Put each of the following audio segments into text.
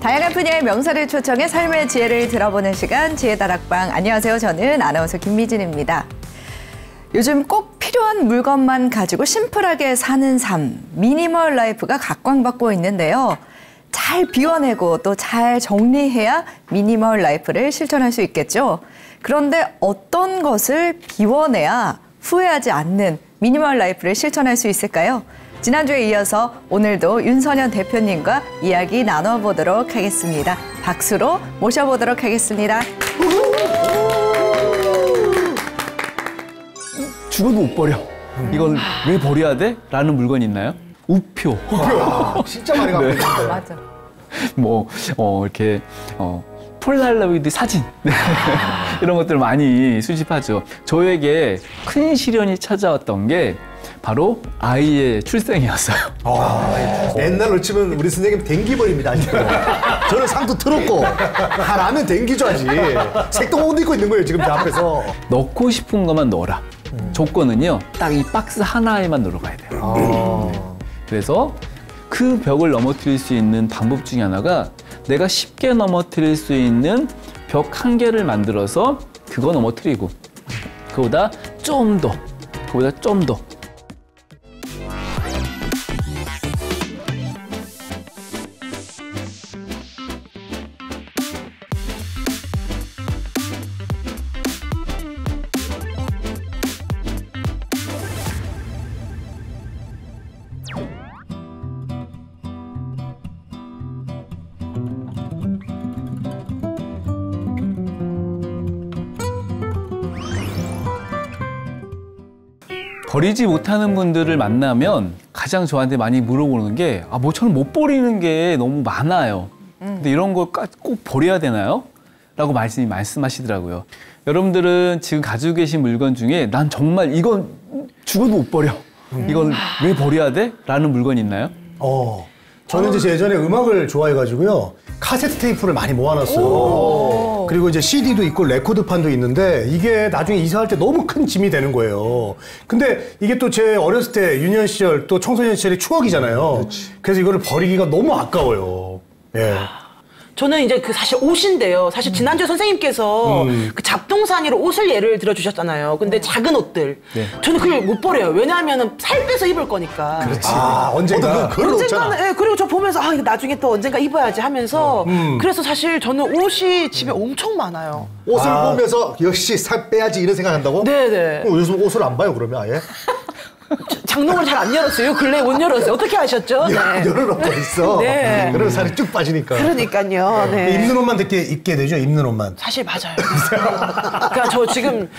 다양한 분야의 명사를 초청해 삶의 지혜를 들어보는 시간 지혜다락방. 안녕하세요. 저는 아나운서 김미진입니다. 요즘 꼭 필요한 물건만 가지고 심플하게 사는 삶, 미니멀 라이프가 각광받고 있는데요. 잘 비워내고 또 잘 정리해야 미니멀 라이프를 실천할 수 있겠죠. 그런데 어떤 것을 비워내야 후회하지 않는 미니멀 라이프를 실천할 수 있을까요? 지난주에 이어서 오늘도 윤선현 대표님과 이야기 나눠보도록 하겠습니다. 박수로 모셔보도록 하겠습니다. 죽어도 못 버려. 이걸 왜 버려야 돼? 라는 물건이 있나요? 우표. 우표. 진짜 많이 갖고 있는데. 네. 맞아. 이렇게 폴라로이드 사진 이런 것들을 많이 수집하죠. 저에게 큰 시련이 찾아왔던 게 바로 아이의 출생이었어요. 옛날로 치면 우리 선생님 댕기벌입니다. 저는 상도 틀었고 하라면 댕기줘야지. 색동 옷 입고 있는 거예요 지금 제 앞에서. 넣고 싶은 것만 넣어라. 조건은요, 딱 이 박스 하나에만 넣으러 가야 돼요. 그래서 그 벽을 넘어뜨릴 수 있는 방법 중에 하나가 내가 쉽게 넘어뜨릴 수 있는 벽 한 개를 만들어서 그거 넘어뜨리고 그거보다 좀 더, 그거보다 좀 더. 버리지 못하는 분들을 만나면 가장 저한테 많이 물어보는 게 저는 못 버리는 게 너무 많아요. 근데 이런 걸 꼭 버려야 되나요? 라고 말씀하시더라고요. 여러분들은 지금 가지고 계신 물건 중에 난 정말 이건 죽어도 못 버려. 이건 왜 버려야 돼? 라는 물건이 있나요? 저는 이제 예전에 음악을 좋아해가지고요. 카세트 테이프를 많이 모아놨어요. 그리고 이제 CD도 있고 레코드판도 있는데 이게 나중에 이사할 때 너무 큰 짐이 되는 거예요. 근데 이게 또 제 어렸을 때 유년 시절 또 청소년 시절의 추억이잖아요. 그렇지. 그래서 이거를 버리기가 너무 아까워요. 예. 저는 이제 사실 옷인데요. 사실 지난주에 선생님께서 그 잡동사니로 옷을 예를 들어주셨잖아요. 근데 작은 옷들. 네. 저는 그걸 못 버려요. 왜냐하면 살 빼서 입을 거니까. 그렇지. 언젠가. 언젠가는, 예, 그리고 저 보면서, 이거 나중에 또 언젠가 입어야지 하면서. 그래서 사실 저는 옷이 집에 엄청 많아요. 옷을 보면서 역시 살 빼야지 이런 생각한다고? 네네. 요즘 옷을 안 봐요, 그러면 아예? 장롱을 잘 안 열었어요. 근래 못 열었어요. 어떻게 하셨죠? 네. 열어놓고 있어. 네. 그러면 살이 쭉 빠지니까. 그러니까요. 네. 입는 옷만 입게 되죠, 입는 옷만. 사실 맞아요. 그러니까 저 지금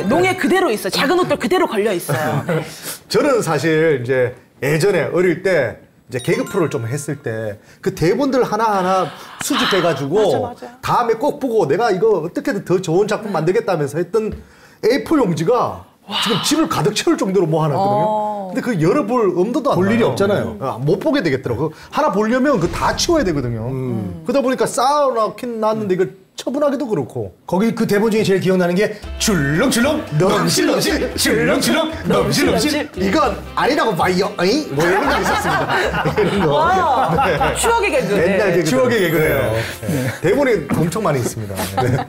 농에 그대로 있어요. 작은 옷들 그대로 걸려 있어요. 네. 저는 사실 이제 예전에 어릴 때 이제 개그 프로를 좀 했을 때 그 대본들 하나하나 수집해가지고 맞아. 다음에 꼭 보고 내가 이거 어떻게든 더 좋은 작품 만들겠다면서 했던 A4 용지가 지금 집을 가득 채울 정도로 모아놨거든요. 근데 그 열어볼 엄두도 안 나요. 볼 일이 없잖아요. 못 보게 되겠더라고. 하나 보려면 그 다 치워야 되거든요. 그러다 보니까 쌓아놓긴 놨는데 이걸 처분하기도 그렇고. 거기 그 대본 중에 제일 기억나는 게 줄렁줄렁 넘실넘실 줄렁줄렁 넘실넘실 이건 아니라고 봐요. 어이? 뭐 이런 거 있었습니다. 이런 거. 네. 추억의 개그. 옛날 개그. 추억의 개그네요. 네. 대본이 엄청 많이 있습니다. 네.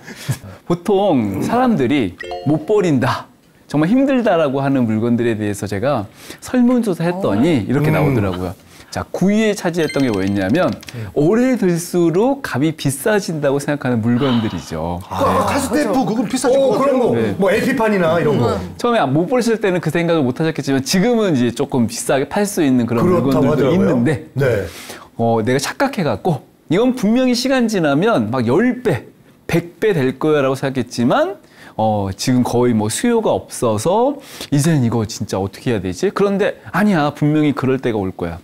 보통 사람들이 못 버린다. 정말 힘들다라고 하는 물건들에 대해서 제가 설문조사 했더니 이렇게 나오더라고요. 자, 9위에 차지했던 게 뭐였냐면 오래 들수록 값이 비싸진다고 생각하는 물건들이죠. 카스테이프 그건 비싸질 것 같아요. 그런 거. 네. 뭐 LP판이나 이런 거. 처음에 못 버리실 때는 그 생각을 못 하셨겠지만 지금은 이제 조금 비싸게 팔 수 있는 그런 물건들도 하더라고요. 있는데 네. 내가 착각해갖고 이건 분명히 시간 지나면 막 10배, 100배 될 거야라고 생각했지만 지금 거의 뭐 수요가 없어서 이제는 이거 진짜 어떻게 해야 되지? 그런데 아니야, 분명히 그럴 때가 올 거야.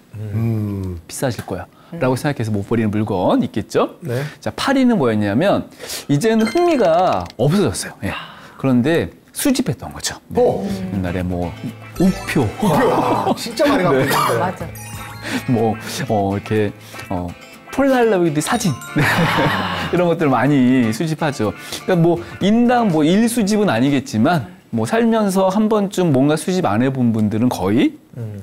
비싸질 거야. 라고 생각해서 못 버리는 물건 있겠죠? 네. 자, 8위는 뭐였냐면 이제는 흥미가 없어졌어요. 예. 그런데 수집했던 거죠. 네. 옛날에 뭐 우표. 진짜 많이 갖고 있는데. 맞아. 이렇게 폴라로이드 사진 이런 것들을 많이 수집하죠. 그러니까 뭐 인당 뭐 1수집은 아니겠지만 뭐 살면서 한 번쯤 뭔가 수집 안 해본 분들은 거의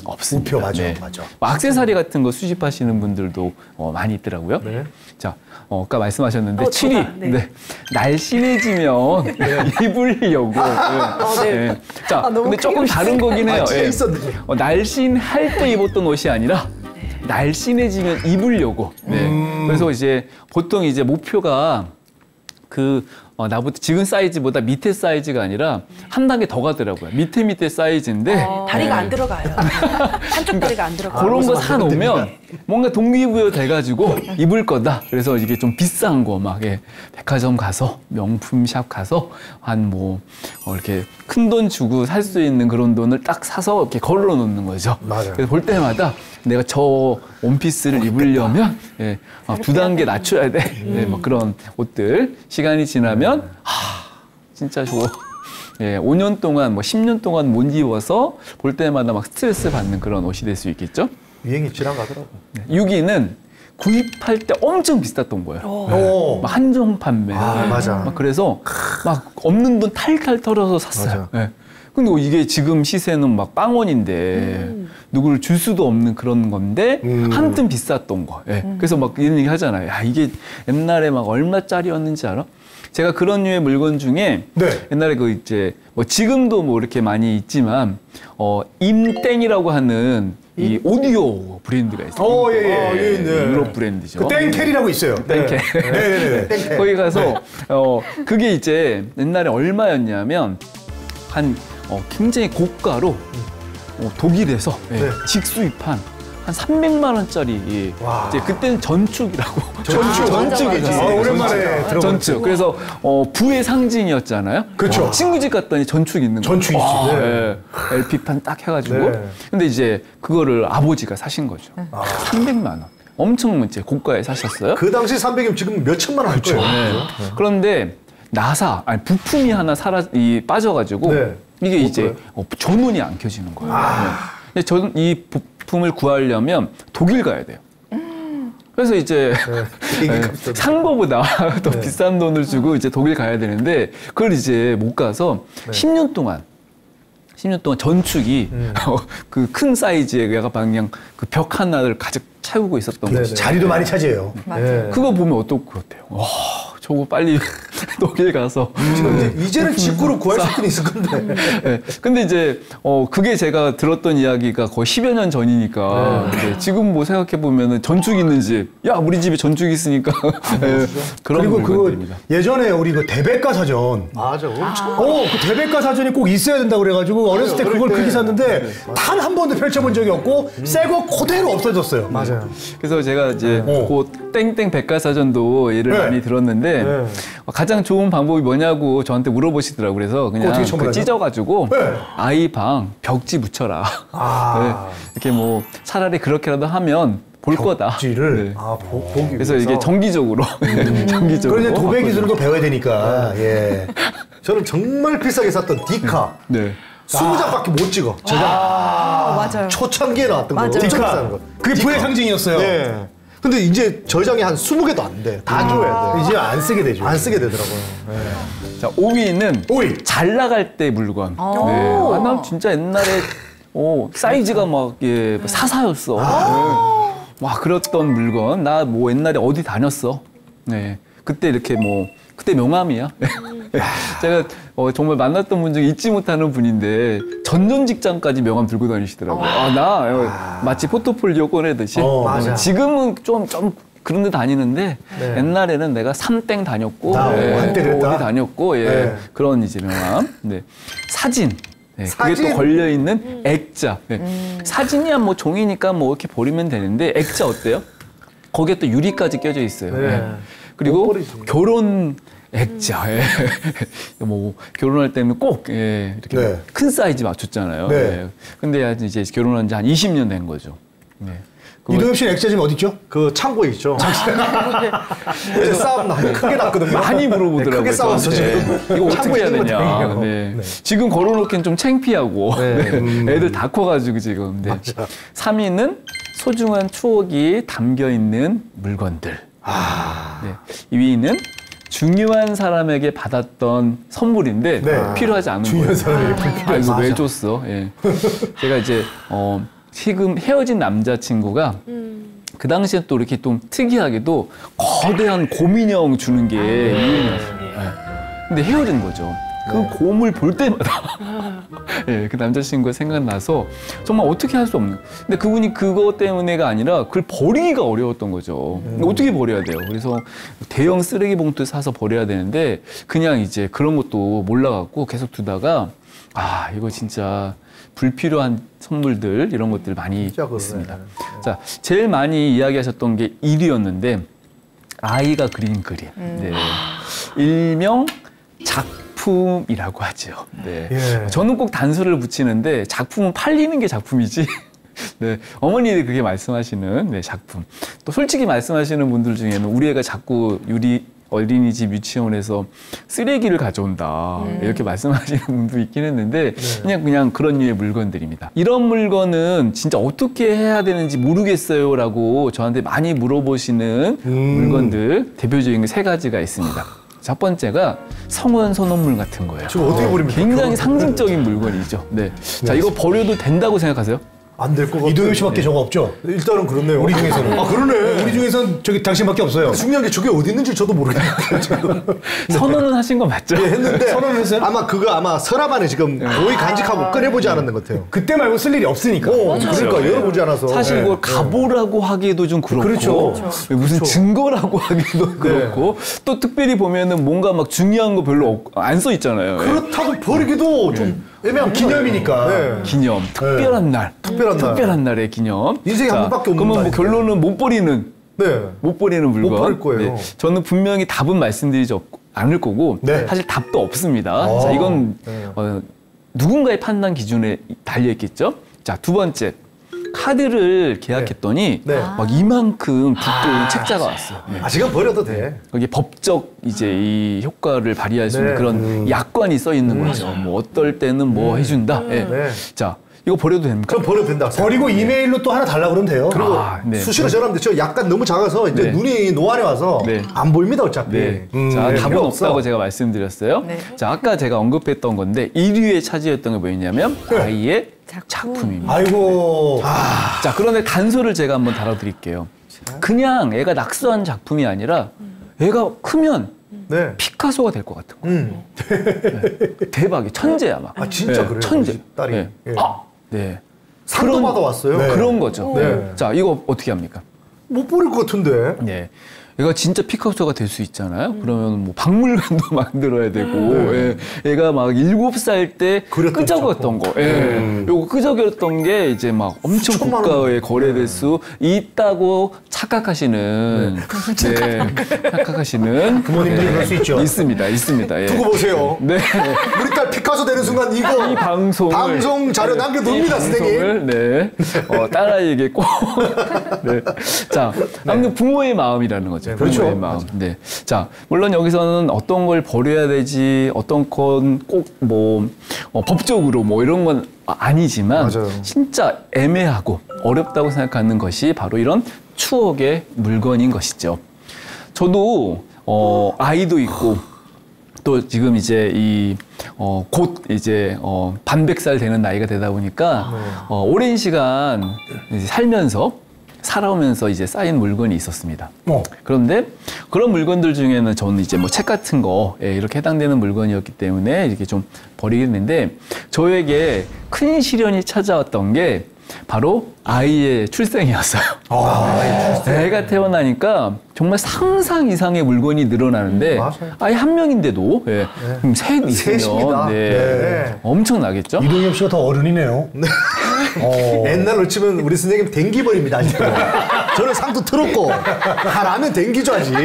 없습니다. 맞아, 네. 맞아. 뭐 액세서리 같은 거 수집하시는 분들도 많이 있더라고요. 네. 자, 아까 말씀하셨는데 7위. 저다. 네. 네. 날씬해지면 입으려고. 네. 네. 자, 근데 조금 다른 거긴 해요. 진짜 예. 있었는데. 날씬할 때 입었던 옷이 아니라 날씬해지면 입으려고. 네. 그래서 이제 보통 이제 목표가 나보다 지금 사이즈보다 밑에 사이즈가 아니라 한 단계 더 가더라고요. 밑에 사이즈인데 다리가 안 들어가요. 한쪽 다리가 안 들어가요. 그런 거 사놓으면 뭔가 동기부여 돼가지고 입을 거다. 그래서 이게 좀 비싼 거 막 백화점 가서 명품샵 가서 한 이렇게 큰 돈 주고 살 수 있는 그런 돈을 딱 사서 이렇게 걸러 놓는 거죠. 맞아요. 그래서 볼 때마다 내가 저 원피스를 입으려면 두 단계 낮춰야 돼. 뭐 그런 옷들 시간이 지나면 진짜 좋아. 5년 동안 10년 동안 못 입어서 볼 때마다 막 스트레스 받는 그런 옷이 될 수 있겠죠. 유행이 지나가더라고. 6위는 구입할 때 엄청 비쌌던 거예요. 오. 막 한정 판매. 맞아. 막 그래서 막 없는 돈 탈탈 털어서 샀어요. 맞아. 근데 이게 지금 시세는 막 빵원인데 누구를 줄 수도 없는 그런 건데 한튼 비쌌던 거. 그래서 막 이런 얘기 하잖아요. 야, 이게 옛날에 막 얼마짜리였는지 알아? 제가 그런 류의 물건 중에 네. 옛날에 지금도 이렇게 많이 있지만 임땡이라고 하는 이 오디오 브랜드가 있어요. 예. 유럽 브랜드죠. 그 땡캐리라고 있어요. 땡캐. 네네네. 땡캐. 거기 가서 그게 이제 옛날에 얼마였냐면 굉장히 고가로 독일에서 직수입한 한 300만 원짜리 와. 이제 그때는 전축이라고 전축이지. 오랜만에 들어본 전축. 그래서 부의 상징이었잖아요. 그렇죠. 친구 집 갔더니 전축 있는 거. 전축 있지. 네. LP판 딱 해가지고. 네. 근데 이제 그거를 아버지가 사신 거죠. 300만 원. 엄청 이제 고가에 사셨어요. 그 당시 300이면 지금 몇 천만 원 할 거예요. 그런데 부품이 하나 빠져가지고 네. 이게 이제 전원이 안 켜지는 거예요. 근데 이 부품을 구하려면 독일 가야 돼요. 그래서 이제 산 거보다 더 비싼 돈을 주고 이제 독일 가야 되는데 그걸 이제 못 가서 10년 동안 전축이 그 큰 사이즈의 얘가 그냥 그 벽 하나를 가득 채우고 있었던 거죠. 자리도 많이 차지해요. 맞아요. 그거 보면 어떨 것 같아요? 와, 저거 빨리 독일 가서. 이제는 직구로 구할 수 있긴 있을 건데. 네. 근데 이제 그게 제가 들었던 이야기가 거의 10여 년 전이니까 지금 생각해 보면은 전축 있는 집, 야 우리 집에 전축 있으니까 그런 그리고 물건들입니다. 예전에 우리 대백과 사전. 맞아, 엄청. 그 대백과 사전이 꼭 있어야 된다고 그래가지고 어렸을 때 그걸 크게 샀는데 단 한 번도 펼쳐본 적이 없고 새 거 그대로 없어졌어요. 맞아요. 그래서 제가 이제 그 땡땡 백과사전도 예를 많이 들었는데 가장 좋은 방법이 뭐냐고 저한테 물어보시더라고요. 그래서 그냥 어떻게 찢어가지고 아이 방 벽지 붙여라. 이렇게 차라리 그렇게라도 하면 볼 거다. 벽지를 보기 그래서 위해서. 이게 정기적으로 정기적으로. 그런데 도배 기술도 배워야 되니까. 예. 저는 정말 비싸게 샀던 디카. 네. 20장밖에 못 찍어. 맞아요. 초창기에 나왔던 거. 맞아요. 엄청 디카. 비싼 거. 그게 부의 상징이었어요. 네. 근데 이제 저장이 한 20개도 안 돼. 다 줘야 돼. 이제 안 쓰게 되죠. 안 쓰게 되더라고요. 자, 5위는 오위. 잘 나갈 때 물건. 네. 난 진짜 옛날에 사이즈가 막 사사였어. 와, 그랬던 물건. 나 옛날에 어디 다녔어. 네. 그때 이렇게 그때 명함이야. 제가 정말 만났던 분 중에 잊지 못하는 분인데 전전 직장까지 명함 들고 다니시더라고요. 마치 포트폴리오 꺼내듯이. 맞아. 지금은 좀 그런 데 다니는데 옛날에는 내가 삼땡 다녔고 한때 그랬다. 어디 다녔고 그런 이제 명함. 네. 사진. 그게 사진? 또 걸려 있는 액자. 사진이야 종이니까 이렇게 버리면 되는데 액자 어때요? 거기에 또 유리까지 껴져 있어요. 그리고 결혼 액자. 결혼할 때는 꼭 이렇게 큰 사이즈 맞췄잖아요. 근데 이제 결혼한 지 한 20년 된 거죠. 이도엽 씨는 액자 지금 어디 있죠? 그 창고에 있죠. 그래서 싸움 나면 크게 났거든요. 많이 물어보더라고요. 크게 싸웠어, 지금. 이거 어떻게 해야 되냐. 다행이에요. 지금 걸어놓기엔 좀 창피하고 애들 다 커가지고 지금. 3위는 소중한 추억이 담겨 있는 물건들. 2위는 중요한 사람에게 받았던 선물인데 네. 필요하지 않은 중요한 거예요. 사람에게 불필요해서. 아, 이거 왜 맞아. 줬어? 예. 제가 이제 지금 헤어진 남자친구가 그 당시에 또 이렇게 좀 특이하게도 거대한 곰인형 주는 게 유행이었어요. 예. 근데 헤어진 거죠. 그 곰을 볼 때마다 예, 그 남자친구가 생각나서 정말 어떻게 할 수 없는. 근데 그분이 그거 때문에가 아니라 그걸 버리기가 어려웠던 거죠. 어떻게 버려야 돼요? 그래서 대형 쓰레기 봉투 사서 버려야 되는데 그냥 이제 그런 것도 몰라갖고 계속 두다가 아 이거 진짜 불필요한 선물들 이런 것들 많이 있습니다. 자, 제일 많이 이야기하셨던 게 1위였는데 아이가 그린 그림. 네. 일명 작품이라고 하죠. 네. 예. 저는 꼭 단수를 붙이는데 작품은 팔리는 게 작품이지. 네, 어머니들이 그렇게 말씀하시는 네, 작품. 또 솔직히 말씀하시는 분들 중에는 우리 애가 자꾸 어린이집 유치원에서 쓰레기를 가져온다 이렇게 말씀하시는 분도 있긴 했는데 그냥 그런 류의 물건들입니다. 이런 물건은 진짜 어떻게 해야 되는지 모르겠어요라고 저한테 많이 물어보시는 물건들 대표적인 게 3가지가 있습니다. 첫 번째가 성원 선언물 같은 거예요. 지금 어떻게 버립니까? 굉장히 상징적인 물건이죠. 네. 자, 이거 버려도 된다고 생각하세요? 안 될 것 같아요. 이동엽 씨밖에 저거 없죠? 일단은 그렇네요. 우리 중에서는. 아, 그러네. 우리 중에서는 저기 당신밖에 없어요. 중요한 게 저게 어디 있는지 저도 모르겠어요. 지금. 선언은 하신 거 맞죠? 예, 했는데 선언을 했어요? 아마 그거 아마 서랍 안에 지금 거의 간직하고 꺼내보지 않았는 것 같아요. 그때 말고 쓸 일이 없으니까. 그러니까 열어보지 않아서. 사실 이걸 가보라고 하기에도 좀 그렇고 그렇죠. 무슨 증거라고 하기도 그렇고 또 특별히 보면은 뭔가 막 중요한 거 별로 안 써 있잖아요. 예. 그렇다고 버리기도 좀 애매한 기념이니까. 네. 기념, 특별한 날, 특별한 날. 의 기념. 인생에 한 번밖에 없는 그러면 뭐 날인데. 결론은 못 버리는 물건. 못 버릴 거예요. 저는 분명히 답은 말씀드리지 않을 거고 네. 사실 답도 없습니다. 자, 이건 누군가의 판단 기준에 달려 있겠죠. 자, 2번째. 카드를 계약했더니 네. 막 이만큼 두꺼운 책자가 왔어요. 네. 아, 지금 버려도 돼. 거기에 법적 이제 이 효과를 발휘할 수 있는 네. 그런 약관이 써 있는 거죠. 뭐 어떨 때는 뭐 해준다. 예. 네. 자, 이거 버려도 됩니까? 그럼 버려도 된다. 버리고 이메일로 또 하나 달라 그러면 돼요. 그리고 네. 수시로 전화하는데 저 약간 너무 작아서 이제 네. 눈이 노안에 와서 네. 안 보입니다 어차피. 네. 자, 네, 답은 필요 없다고 없어. 제가 말씀드렸어요. 네. 자, 아까 제가 언급했던 건데 1위에 차지했던 게 뭐였냐면 아이의 작품입니다. 아이고. 자, 그런데 단서를 제가 한번 달아드릴게요. 그냥 애가 낙서한 작품이 아니라 애가 크면 네. 피카소가 될 것 같은 거예요. 네. 대박이 천재야 막. 아 진짜 네, 그래요. 천재. 우리 딸이. 네. 예. 네. 상도 받아왔어요. 네. 그런 거죠. 네. 자, 이거 어떻게 합니까? 못 버릴 것 같은데. 네. 얘가 진짜 피카소가 될 수 있잖아요. 그러면 뭐 박물관도 만들어야 되고, 예. 얘가 막 7살 때 그렸던 끄적였던 거, 예. 요거 끄적였던 게 이제 막 엄청 수천만 고가에 거래될 수 있다고 착각하시는, 착각하시는 부모님들이 그럴 수 있죠. 있습니다. 예. 두고 보세요. 네. 우리 딸 피카소 되는 순간 이거 이 방송 자료 남겨둡니다, 선생님. 네. 딸아이에게 꼭. 네. 자, 아무튼 부모의 마음이라는 거죠. 그렇죠. 부모의 마음. 네. 자, 물론 여기서는 어떤 걸 버려야 되지, 어떤 건 꼭 뭐, 법적으로 뭐 이런 건 아니지만, 맞아요. 진짜 애매하고 어렵다고 생각하는 것이 바로 이런 추억의 물건인 것이죠. 저도, 아이도 있고, 또 지금 이제 곧 이제 반백살 되는 나이가 되다 보니까 오랜 시간 이제 살아오면서 이제 쌓인 물건이 있었습니다. 그런데 그런 물건들 중에는 저는 이제 뭐 책 같은 거 이렇게 해당되는 물건이었기 때문에 이렇게 좀 버리게 했는데 저에게 큰 시련이 찾아왔던 게 바로 아이의 출생이었어요. 애가 태어나니까 정말 상상 이상의 물건이 늘어나는데 아이 한 명인데도 그럼 셋 있으면 셋입니다. 네. 엄청나겠죠? 이동엽 씨가 더 어른이네요. 옛날로 치면 우리 선생님 댕기벌입니다. 저는 상도 틀었고 하라면 댕기죠 아직.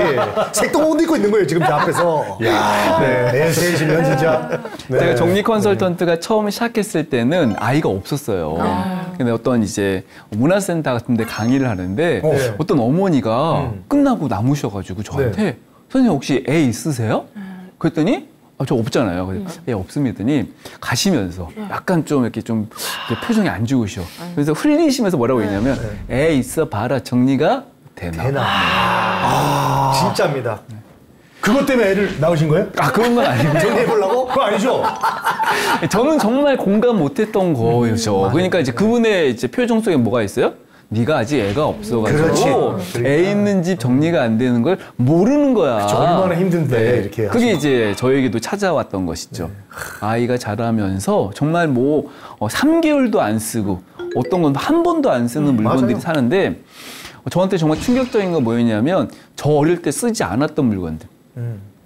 색동 옷 입고 있는 거예요 지금 제 앞에서. 네, 셋이면 진짜. 제가 정리 컨설턴트가 처음 시작했을 때는 아이가 없었어요. 근데 어떤 이제 문화센터 같은 데 강의를 하는데 어떤 어머니가 끝나고 남으셔가지고 저한테 선생님 혹시 애 있으세요? 그랬더니 저 없잖아요. 그래서 애 없습니다니 가시면서 약간 좀 이렇게 좀 표정이 안 좋으셔. 그래서 흘리시면서 뭐라고 했냐면 애 있어 봐라 정리가 되나. 진짜입니다. 그것 때문에 애를 낳으신 거예요? 아, 그런 건 아니고. 정리해보려고? 그거 아니죠? 저는 정말 공감 못했던 거죠. 그러니까 이제 그분의 이제 표정 속에 뭐가 있어요? 네가 아직 애가 없어가지고 애 있는 집 정리가 안 되는 걸 모르는 거야. 그쵸, 얼마나 힘든데 이렇게 그게 이제 저에게도 찾아왔던 것이죠. 아이가 자라면서 정말 뭐 3개월도 안 쓰고 어떤 건 한 번도 안 쓰는 물건들이 맞아요. 사는데 저한테 정말 충격적인 건 뭐였냐면 저 어릴 때 쓰지 않았던 물건들.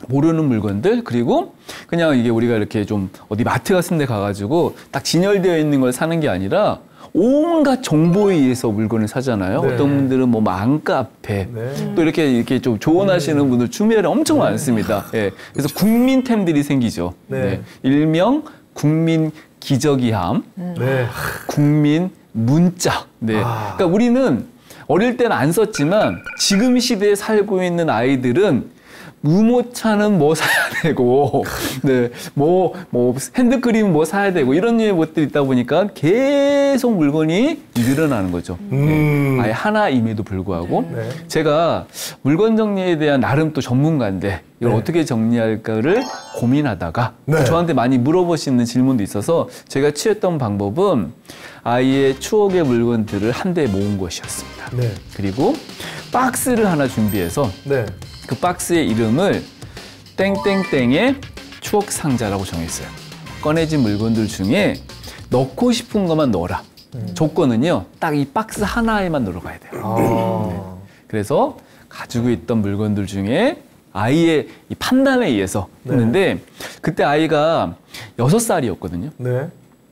모르는 물건들, 그리고 그냥 이게 우리가 이렇게 좀 어디 마트 같은 데 가가지고 딱 진열되어 있는 걸 사는 게 아니라 온갖 정보에 의해서 물건을 사잖아요. 네. 어떤 분들은 뭐 맘카페, 네. 또 이렇게 좀 조언하시는 분들 주변에 엄청 많습니다. 예. 그래서 국민템들이 생기죠. 네. 네. 일명 국민 기저귀함, 네. 국민 문자. 네. 그러니까 우리는 어릴 때는 안 썼지만 지금 시대에 살고 있는 아이들은 유모차는 뭐 사야 되고, 네, 뭐 핸드크림 뭐 사야 되고 이런 류의 것들이 있다 보니까 계속 물건이 늘어나는 거죠. 네. 아예 하나임에도 불구하고 네. 제가 물건 정리에 대한 나름 또 전문가인데 이걸 네. 어떻게 정리할까를 고민하다가 네. 저한테 많이 물어보시는 질문도 있어서 제가 취했던 방법은 아이의 추억의 물건들을 한데 모은 것이었습니다. 네. 그리고 박스를 하나 준비해서 네. 그 박스의 이름을 땡땡땡의 추억 상자라고 정했어요. 꺼내진 물건들 중에 넣고 싶은 것만 넣어라. 조건은요, 딱 이 박스 하나에만 넣으러 가야 돼요. 그래서 가지고 있던 물건들 중에 아이의 이 판단에 의해서 했는데 그때 아이가 6살이었거든요. 네.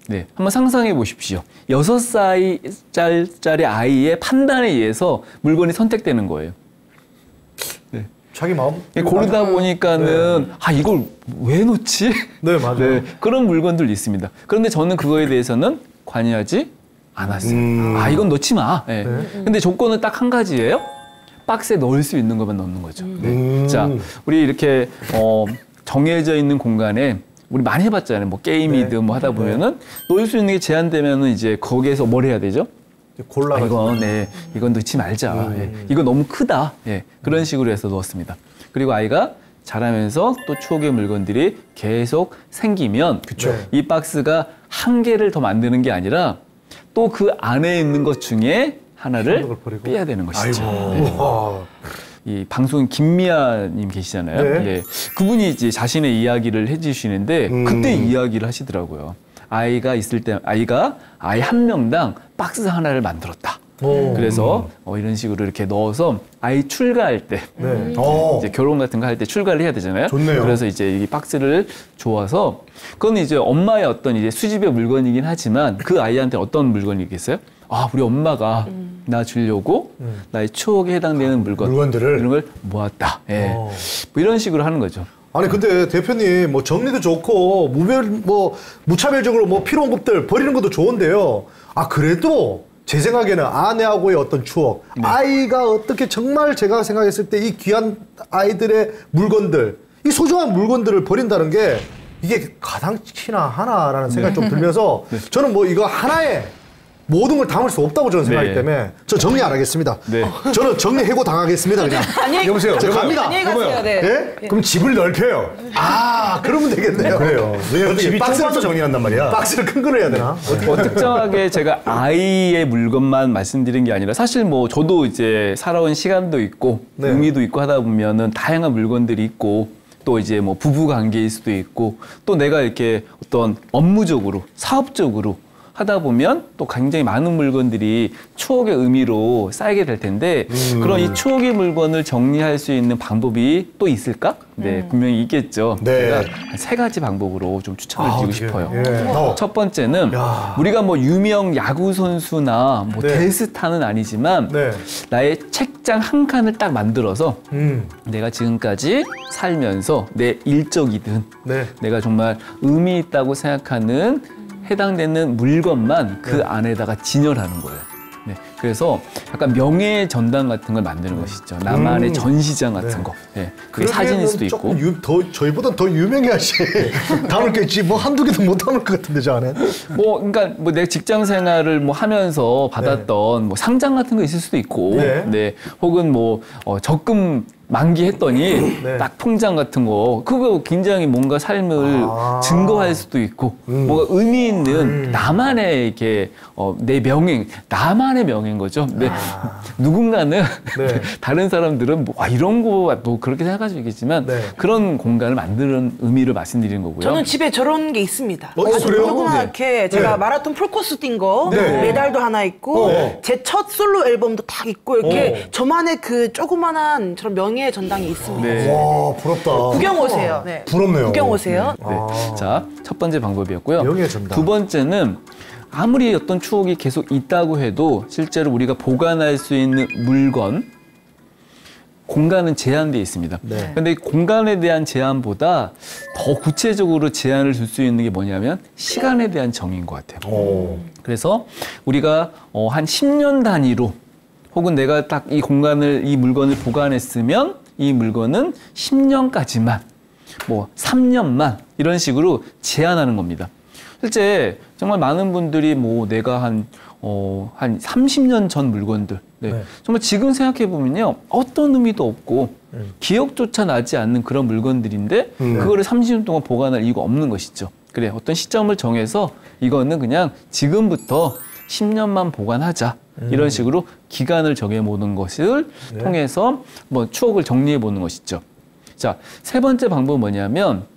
네, 한번 상상해 보십시오. 6살짜리 아이의 판단에 의해서 물건이 선택되는 거예요. 자기 마음. 고르다 보니까는 아 이걸 왜 놓지? 네, 맞아요. 네, 그런 물건들 있습니다. 그런데 저는 그거에 대해서는 관여하지 않았어요. 아 이건 놓지 마. 네. 근데 조건은 딱 한 가지예요. 박스에 넣을 수 있는 것만 넣는 거죠. 네. 자, 우리 이렇게 정해져 있는 공간에 우리 많이 해봤잖아요. 뭐 게임이든 뭐 하다 보면은 넣을 수 있는 게 제한되면은 이제 거기에서 뭘 해야 되죠? 골라가지고. 이건 넣지 말자. 예, 이거 너무 크다. 예, 그런 식으로 해서 넣었습니다. 그리고 아이가 자라면서 또 추억의 물건들이 계속 생기면 이 박스가 한 개를 더 만드는 게 아니라 또 그 안에 있는 것 중에 하나를 빼야 되는 것이죠. 네. 이 방송 김미아님 계시잖아요. 네. 예, 그분이 이제 자신의 이야기를 해주시는데 그때 이야기를 하시더라고요. 아이가 있을 때 아이가 아이 한 명당 박스 하나를 만들었다. 그래서 이런 식으로 이렇게 넣어서 아이 출가할 때 이제 결혼 같은 거 할 때 출가를 해야 되잖아요. 좋네요. 그래서 이제 이 박스를 줘서 그건 이제 엄마의 어떤 이제 수집의 물건이긴 하지만 그 아이한테 어떤 물건이겠어요? 아, 우리 엄마가 나 주려고 나의 추억에 해당되는 물건들을 이런 걸 모았다. 예. 뭐 이런 식으로 하는 거죠. 아니 근데 대표님 뭐 정리도 좋고 무차별적으로 뭐 필요한 것들 버리는 것도 좋은데요. 아 그래도 제 생각에는 아내하고의 어떤 추억, 아이가 어떻게 정말 제가 생각했을 때 이 귀한 아이들의 물건들, 이 소중한 물건들을 버린다는 게 이게 가당키나 하나라는 생각이 좀 들면서 저는 뭐 이거 하나에 모든 걸 담을 수 없다고 저는 생각하기 때문에 저 정리 안 하겠습니다. 저는 정리해고 당하겠습니다. 그냥. 여보세요. 저 갑니다. 안녕히 가세요. 네. 예? 그럼 집을 넓혀요. 아, 그러면 되겠네요. 그래요. 왜냐면 집이 좁아서 정리한단 말이야. 박스를 큰 거로 해야 되나? 특정하게 제가 아이의 물건만 말씀드린 게 아니라 사실 뭐 저도 이제 살아온 시간도 있고 의미도 있고 하다 보면은 다양한 물건들이 있고 또 이제 뭐 부부 관계일 수도 있고 또 내가 이렇게 어떤 업무적으로 사업적으로 하다 보면 또 굉장히 많은 물건들이 추억의 의미로 쌓이게 될 텐데 그런 이 추억의 물건을 정리할 수 있는 방법이 또 있을까? 네, 분명히 있겠죠. 제가 세 가지 방법으로 좀 추천을 드리고 싶어요. 첫 번째는 우리가 뭐 유명 야구 선수나 뭐 대스타는 아니지만 나의 책장 한 칸을 딱 만들어서 내가 지금까지 살면서 내 일적이든 내가 정말 의미 있다고 생각하는 해당되는 물건만 그 안에다가 진열하는 거예요. 네. 그래서 약간 명예 전당 같은 걸 만드는 것이죠. 나만의 전시장 같은 거. 네. 그게 사진일 수도 있고. 저희보단 더 유명해야지. 담을 게 있지. 뭐 한두 개도 못 담을 것 같은데, 저 안에. 그러니까 뭐 내 직장 생활을 뭐 하면서 받았던 뭐 상장 같은 거 있을 수도 있고. 혹은 뭐 적금 만기했더니 네. 딱 통장 같은 거 그거 굉장히 뭔가 삶을 증거할 수도 있고 뭔가 의미 있는 나만의 이렇게 내 명예, 나만의 명예인 거죠. 근데 누군가는 네. 다른 사람들은 뭐 이런 거 뭐 그렇게 생각할 수 있겠지만 네. 그런 공간을 만드는 의미를 말씀드리는 거고요. 저는 집에 저런 게 있습니다. 아주 그래요? 조그맣게 제가 네. 마라톤 풀코스 뛴 거 네. 메달도 하나 있고 네. 제 첫 솔로 앨범도 딱 있고 이렇게 저만의 그 조그만한 저런 명예의 전당이 있습니다. 네. 와, 부럽다. 구경 오세요. 네. 부럽네요. 구경 오세요. 네. 자, 첫 번째 방법이었고요. 명예의 전당. 두 번째는 아무리 어떤 추억이 계속 있다고 해도 실제로 우리가 보관할 수 있는 물건, 공간은 제한되어 있습니다. 네. 근데 이 공간에 대한 제한보다 더 구체적으로 제한을 줄 수 있는 게 뭐냐면 시간에 대한 정의인 것 같아요. 오. 그래서 우리가 한 10년 단위로 혹은 내가 딱 이 공간을, 이 물건을 보관했으면 이 물건은 10년까지만, 뭐 3년만 이런 식으로 제한하는 겁니다. 실제 정말 많은 분들이 뭐 내가 한 30년 전 물건들, 네. 정말 지금 생각해 보면요, 어떤 의미도 없고 기억조차 나지 않는 그런 물건들인데 그거를 30년 동안 보관할 이유가 없는 것이죠. 그래, 어떤 시점을 정해서 이거는 그냥 지금부터 10년만 보관하자. 이런 식으로 기간을 정해보는 것을 통해서 뭐 추억을 정리해보는 것이죠. 자, 세 번째 방법은 뭐냐면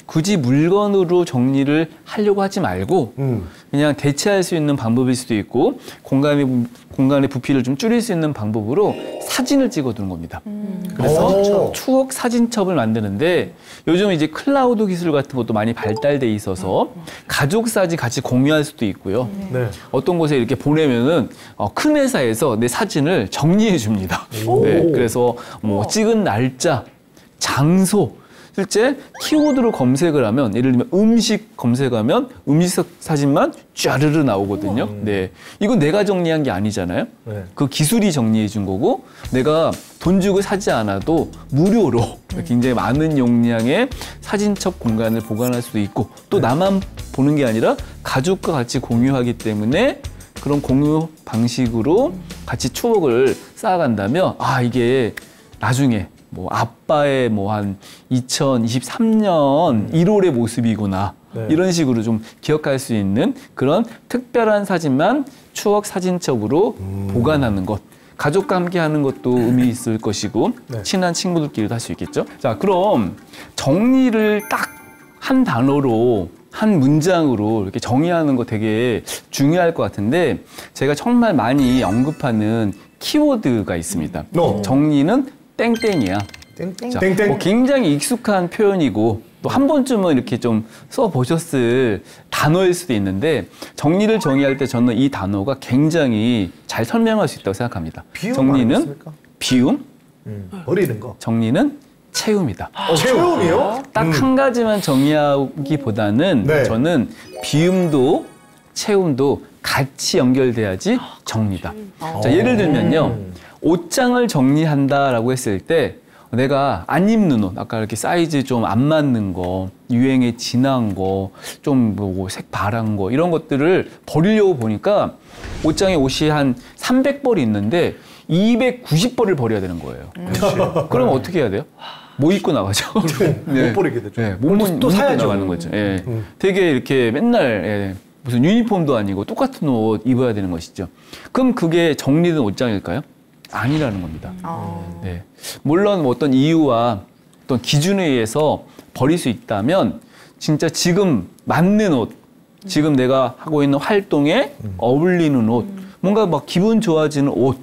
굳이 물건으로 정리를 하려고 하지 말고 그냥 대체할 수 있는 방법일 수도 있고 공간의 부피를 좀 줄일 수 있는 방법으로 사진을 찍어두는 겁니다. 그래서 추억 사진첩을 만드는데 요즘 이제 클라우드 기술 같은 것도 많이 발달돼 있어서 가족 사진 같이 공유할 수도 있고요. 네. 어떤 곳에 이렇게 보내면은 큰 회사에서 내 사진을 정리해 줍니다. 네, 그래서 뭐 찍은 날짜, 장소, 실제 키워드로 검색을 하면 예를 들면 음식 검색하면 음식 사진만 쫘르르 나오거든요. 네, 이건 내가 정리한 게 아니잖아요. 네. 그 기술이 정리해 준 거고 내가 돈 주고 사지 않아도 무료로 굉장히 많은 용량의 사진첩 공간을 보관할 수도 있고 또 나만 보는 게 아니라 가족과 같이 공유하기 때문에 그런 공유 방식으로 같이 추억을 쌓아간다면 이게 나중에 뭐 아빠의 뭐 한 2023년 1월의 모습이구나 이런 식으로 좀 기억할 수 있는 그런 특별한 사진만 추억 사진첩으로 보관하는 것, 가족과 함께 하는 것도 의미 있을 것이고 친한 친구들끼리도 할 수 있겠죠. 자, 그럼 정리를 딱 한 단어로 한 문장으로 이렇게 정의하는 거 되게 중요할 것 같은데 제가 정말 많이 언급하는 키워드가 있습니다. 정리는 땡땡이야. 땡땡. 자, 땡땡. 뭐 굉장히 익숙한 표현이고 또 한 번쯤은 이렇게 좀 써보셨을 단어일 수도 있는데 정리를 정의할 때 저는 이 단어가 굉장히 잘 설명할 수 있다고 생각합니다. 비움 정리는 아니겠습니까? 비움, 버리는 거. 정리는 채움이다. 채움이요? 딱 한 가지만 정의하기보다는 네. 저는 비움도 채움도 같이 연결돼야지 정리다. 자, 예를 들면요. 옷장을 정리한다라고 했을 때 내가 안 입는 옷, 아까 이렇게 사이즈 좀 안 맞는 거, 유행에 지난 거, 좀 뭐 색 바란 거 이런 것들을 버리려고 보니까 옷장에 옷이 한 300벌이 있는데 290벌을 버려야 되는 거예요. 그럼 어떻게 해야 돼요? 못 입고 나가죠. 못 버리게 되죠. 네, 못 입고 나가는 거죠. 예. 되게 이렇게 맨날 무슨 유니폼도 아니고 똑같은 옷 입어야 되는 것이죠. 그럼 그게 정리된 옷장일까요? 아니라는 겁니다. 네. 물론 뭐 어떤 이유와 어떤 기준에 의해서 버릴 수 있다면 진짜 지금 맞는 옷, 지금 내가 하고 있는 활동에 어울리는 옷, 뭔가 막 기분 좋아지는 옷,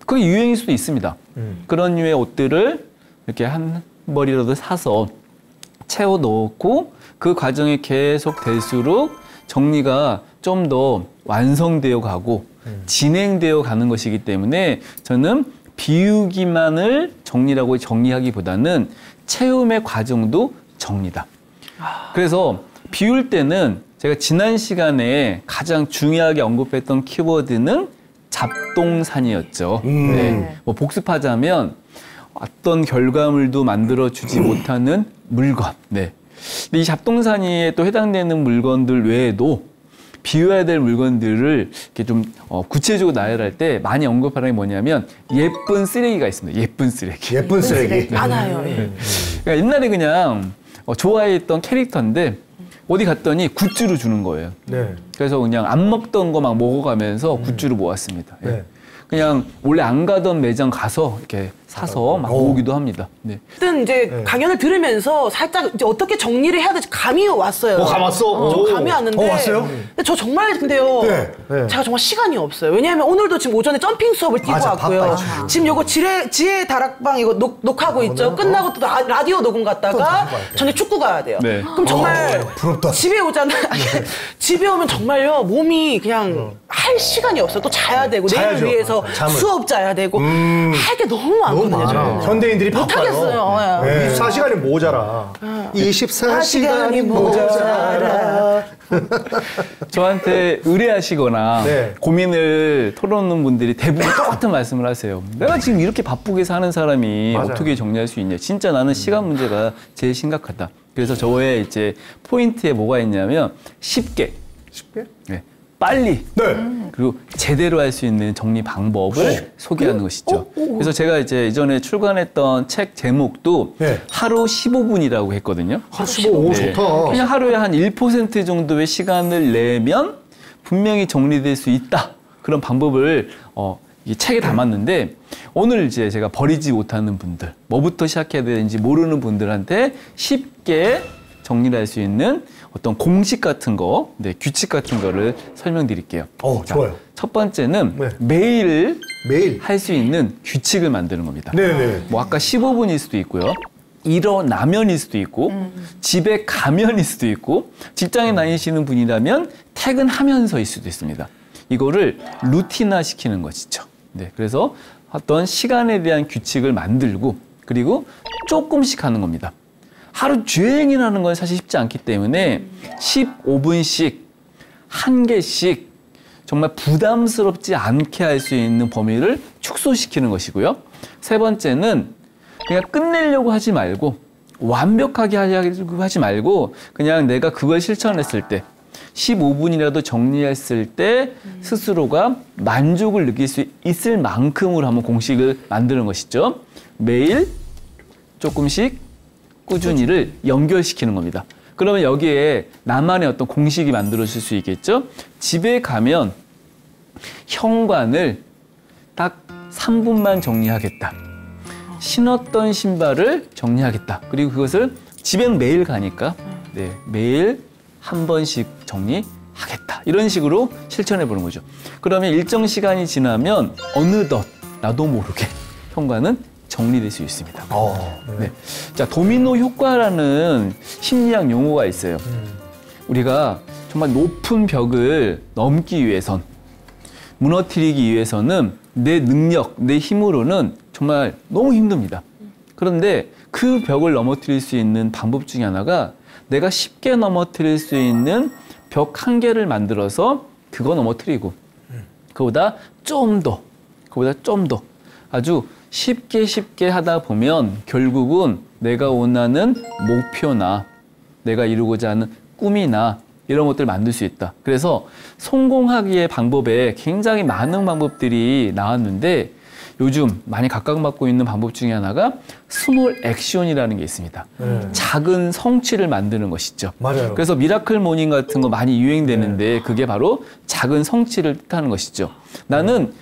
그게 유행일 수도 있습니다. 그런 류의 옷들을 이렇게 한 벌이라도 사서 채워 넣고 그 과정이 계속 될수록 정리가 좀 더 완성되어 가고 진행되어 가는 것이기 때문에 저는 비우기만을 정리라고 정리하기보다는 채움의 과정도 정리다. 그래서 비울 때는 제가 지난 시간에 가장 중요하게 언급했던 키워드는 잡동사니였죠. 네. 뭐 복습하자면 어떤 결과물도 만들어주지 못하는 물건. 네. 근데 이 잡동사니에 또 해당되는 물건들 외에도 비워야 될 물건들을 이렇게 좀 구체적으로 나열할 때 많이 언급하는 게 뭐냐면 예쁜 쓰레기가 있습니다. 예쁜 쓰레기. 예쁜 쓰레기. 많아요. 그러니까 옛날에 그냥 좋아했던 캐릭터인데 어디 갔더니 굿즈로 주는 거예요. 네. 그래서 그냥 안 먹던 거 막 먹어가면서 굿즈로 모았습니다. 예. 네. 그냥 원래 안 가던 매장 가서 이렇게 사서 막 모으기도 합니다. 네. 어쨌든 이제 강연을 들으면서 살짝 이제 어떻게 정리를 해야 될지 감이 왔어요. 감 왔어? 저 감이 왔는데. 왔어요? 근데 저 정말 근데요. 네, 네. 제가 정말 시간이 없어요. 왜냐하면 오늘도 지금 오전에 점핑 수업을 뛰고 맞아, 왔고요. 바빠요. 지금 요거 지혜 다락방 이거 녹화하고 있죠. 끝나고 또 라디오 녹음 갔다가 저녁에 축구 가야 돼요. 네. 그럼 정말 부럽다. 집에 오잖아요. 집에 오면 정말요 몸이 그냥 할 시간이 없어요. 또 자야 되고 내일을 자야죠. 위해서 잠을. 수업 짜야 되고 할 게 너무 많거든요. 많아. 저는. 현대인들이 못하겠어요. 네. 24시간이 모자라. 24시간이 모자라. 저한테 의뢰하시거나 네. 고민을 털어놓는 분들이 대부분 똑같은 말씀을 하세요. 내가 지금 이렇게 바쁘게 사는 사람이 맞아요. 어떻게 정리할 수 있냐. 진짜 나는 시간 문제가 제일 심각하다. 그래서 저의 이제 포인트에 뭐가 있냐면 쉽게, 네, 빨리, 네. 그리고 제대로 할 수 있는 정리 방법을 소개하는 것이죠. 그래서 제가 이제 이전에 출간했던 책 제목도 네. 하루 15분이라고 했거든요. 하루 15분 네. 좋다. 그냥 하루에 한 1% 정도의 시간을 내면 분명히 정리될 수 있다. 그런 방법을 이 책에 담았는데 오늘 이제 제가 버리지 못하는 분들, 뭐부터 시작해야 되는지 모르는 분들한테 쉽게 정리를 할 수 있는 어떤 공식 같은 거, 네, 규칙 같은 거를 설명드릴게요. 좋아요. 첫 번째는 네. 매일 매일. 할 수 있는 규칙을 만드는 겁니다. 네네. 뭐 아까 15분일 수도 있고요. 일어나면일 수도 있고 집에 가면일 수도 있고 직장에 다니시는 분이라면 퇴근하면서일 수도 있습니다. 이거를 루틴화 시키는 것이죠. 네, 그래서 어떤 시간에 대한 규칙을 만들고 그리고 조금씩 하는 겁니다. 하루 종일 하는 건 사실 쉽지 않기 때문에 15분씩 한 개씩 정말 부담스럽지 않게 할 수 있는 범위를 축소시키는 것이고요. 세 번째는 그냥 끝내려고 하지 말고 완벽하게 하려고 하지 말고 그냥 내가 그걸 실천했을 때 15분이라도 정리했을 때 스스로가 만족을 느낄 수 있을 만큼으로 한번 공식을 만드는 것이죠. 매일 조금씩 꾸준히를 연결시키는 겁니다. 그러면 여기에 나만의 어떤 공식이 만들어질 수 있겠죠. 집에 가면 현관을 딱 3분만 정리하겠다. 신었던 신발을 정리하겠다. 그리고 그것을 집에는 매일 가니까 네, 매일 한 번씩 정리하겠다. 이런 식으로 실천해 보는 거죠. 그러면 일정 시간이 지나면 어느덧 나도 모르게 현관은 정리될 수 있습니다. 네. 자, 도미노 효과라는 심리학 용어가 있어요. 우리가 정말 높은 벽을 넘기 위해선, 무너뜨리기 위해서는 내 능력, 내 힘으로는 정말 너무 힘듭니다. 그런데 그 벽을 넘어뜨릴 수 있는 방법 중에 하나가 내가 쉽게 넘어뜨릴 수 있는 벽 한 개를 만들어서 그거 넘어뜨리고 그보다 좀 더, 그보다 좀 더 아주 쉽게 하다 보면 결국은 내가 원하는 목표나 내가 이루고자 하는 꿈이나 이런 것들을 만들 수 있다. 그래서 성공하기의 방법에 굉장히 많은 방법들이 나왔는데 요즘 많이 각광받고 있는 방법 중에 하나가 스몰 액션이라는 게 있습니다. 작은 성취를 만드는 것이죠. 맞아요. 그래서 미라클 모닝 같은 거 많이 유행되는데 그게 바로 작은 성취를 뜻하는 것이죠. 나는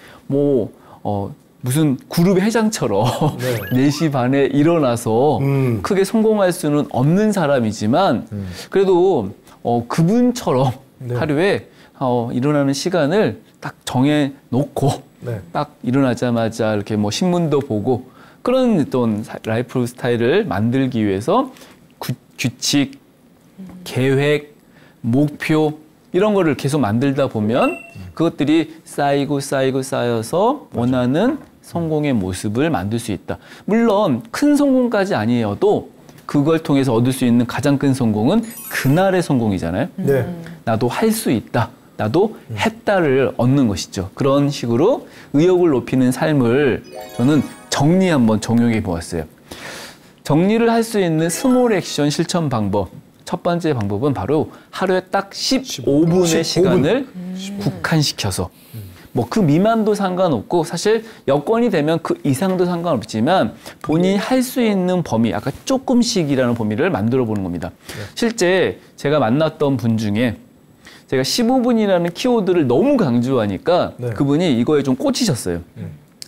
무슨 그룹 회장처럼 4시 반에 일어나서 크게 성공할 수는 없는 사람이지만 그래도 그분처럼 하루에 일어나는 시간을 딱 정해놓고 딱 일어나자마자 이렇게 뭐 신문도 보고 그런 어떤 라이프 스타일을 만들기 위해서 규칙, 계획, 목표 이런 거를 계속 만들다 보면 그것들이 쌓여서 원하는 성공의 모습을 만들 수 있다. 물론 큰 성공까지 아니어도 그걸 통해서 얻을 수 있는 가장 큰 성공은 그날의 성공이잖아요. 나도 할 수 있다. 나도 했다를 얻는 것이죠. 그런 식으로 의욕을 높이는 삶을 저는 한번 적용해 보았어요. 정리를 할 수 있는 스몰 액션 실천 방법. 첫 번째 방법은 바로 하루에 딱 15분의 시간을 국한시켜서 뭐 그 미만도 상관없고 사실 여건이 되면 그 이상도 상관없지만 본인이 할 수 있는 범위, 아까 조금씩이라는 범위를 만들어 보는 겁니다. 실제 제가 만났던 분 중에 제가 15분이라는 키워드를 너무 강조하니까 그분이 이거에 좀 꽂히셨어요.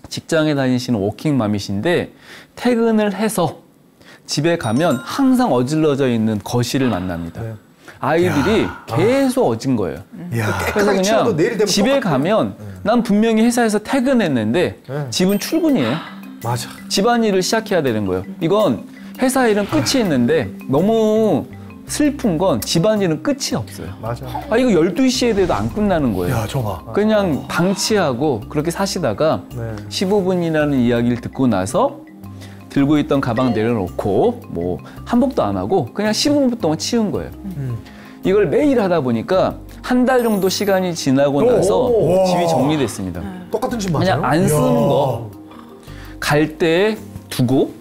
직장에 다니시는 워킹맘이신데 퇴근을 해서 집에 가면 항상 어질러져 있는 거실을 만납니다. 아이들이 계속 어진 거예요. 그래서 그냥 집에 가면 난 분명히 회사에서 퇴근했는데 집은 출근이에요. 맞아. 집안일을 시작해야 되는 거예요. 이건 회사 일은 끝이 있는데 너무 슬픈 건 집안일은 끝이 없어요. 맞아. 아, 이거 12시에 돼도 안 끝나는 거예요. 야, 저봐. 그냥 방치하고 그렇게 사시다가 15분이라는 이야기를 듣고 나서 들고 있던 가방 내려놓고 뭐 한복도 안 하고 그냥 15분 동안 치운 거예요. 이걸 매일 하다 보니까 한 달 정도 시간이 지나고 나서 집이 정리됐습니다. 똑같은 집 맞아요? 그냥 안 쓰는 거 갈 때 두고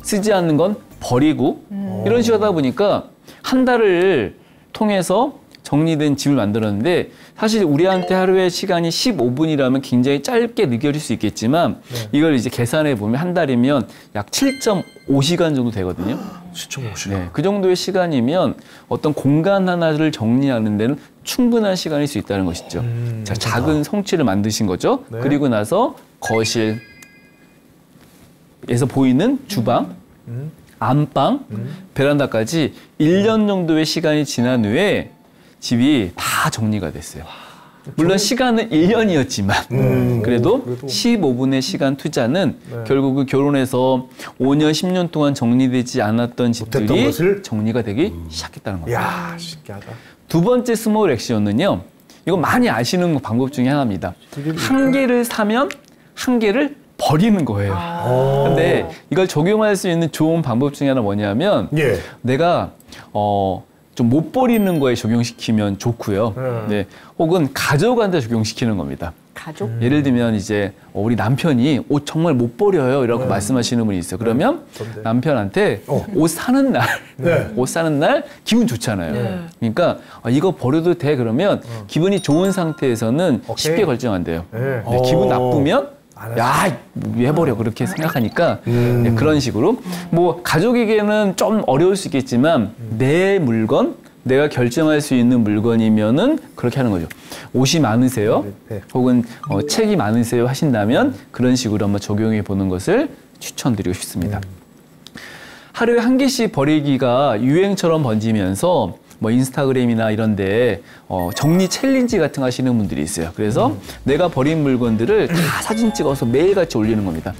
쓰지 않는 건 버리고 이런 식으로 하다 보니까 한 달을 통해서 정리된 집을 만들었는데 사실 우리한테 하루에 시간이 15분이라면 굉장히 짧게 느껴질 수 있겠지만 이걸 이제 계산해 보면 한 달이면 약 7.5시간 정도 되거든요. 7.5시간. 네, 그 정도의 시간이면 어떤 공간 하나를 정리하는 데는 충분한 시간일 수 있다는 것이죠. 자, 작은 성취를 만드신 거죠. 그리고 나서 거실에서 보이는 주방, 안방, 베란다까지 1년 정도의 시간이 지난 후에 집이 다 정리가 됐어요. 물론 시간은 1년이었지만 그래도 15분의 시간 투자는 결국은 결혼해서 5년, 10년 동안 정리되지 않았던 집들이 정리가 되기 시작했다는 겁니다. 이야, 신기하다. 두 번째 스몰 액션은요. 이거 많이 아시는 방법 중에 하나입니다. 한 개를 사면 한 개를 버리는 거예요. 근데 이걸 적용할 수 있는 좋은 방법 중에 하나 뭐냐면 내가 좀 못 버리는 거에 적용시키면 좋고요. 네, 혹은 가족한테 적용시키는 겁니다. 가족? 예를 들면 이제 우리 남편이 옷 정말 못 버려요 이라고 말씀하시는 분이 있어요. 그러면 남편한테 옷 사는 날, 옷 사는 날 기분 좋잖아요. 그러니까 이거 버려도 돼 그러면 기분이 좋은 상태에서는 쉽게 결정한대요. 네, 기분 나쁘면 야, 왜 버려 그렇게 생각하니까 네, 그런 식으로 뭐 가족에게는 좀 어려울 수 있겠지만 내 물건, 내가 결정할 수 있는 물건이면은 그렇게 하는 거죠. 옷이 많으세요? 혹은 책이 많으세요? 하신다면 그런 식으로 한번 적용해 보는 것을 추천드리고 싶습니다. 하루에 한 개씩 버리기가 유행처럼 번지면서 뭐 인스타그램이나 이런데 정리 챌린지 같은 거 하시는 분들이 있어요. 그래서 내가 버린 물건들을 다 사진 찍어서 매일같이 올리는 겁니다.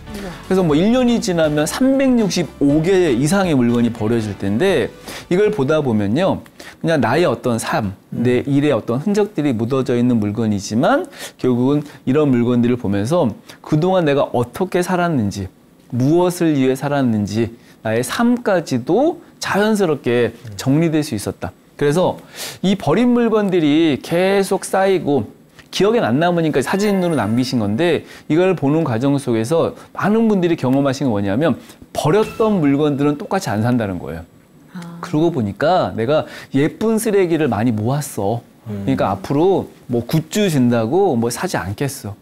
그래서 뭐 1년이 지나면 365개 이상의 물건이 버려질 텐데 이걸 보다 보면요. 그냥 나의 어떤 삶, 내 일의 어떤 흔적들이 묻어져 있는 물건이지만 결국은 이런 물건들을 보면서 그동안 내가 어떻게 살았는지, 무엇을 위해 살았는지 나의 삶까지도 자연스럽게 정리될 수 있었다. 그래서 이 버린 물건들이 계속 쌓이고 기억에 안 남으니까 사진으로 남기신 건데 이걸 보는 과정 속에서 많은 분들이 경험하신 건 뭐냐면 버렸던 물건들은 똑같이 안 산다는 거예요. 그러고 보니까 내가 예쁜 쓰레기를 많이 모았어. 그러니까 앞으로 뭐 굿즈 준다고 뭐 사지 않겠어.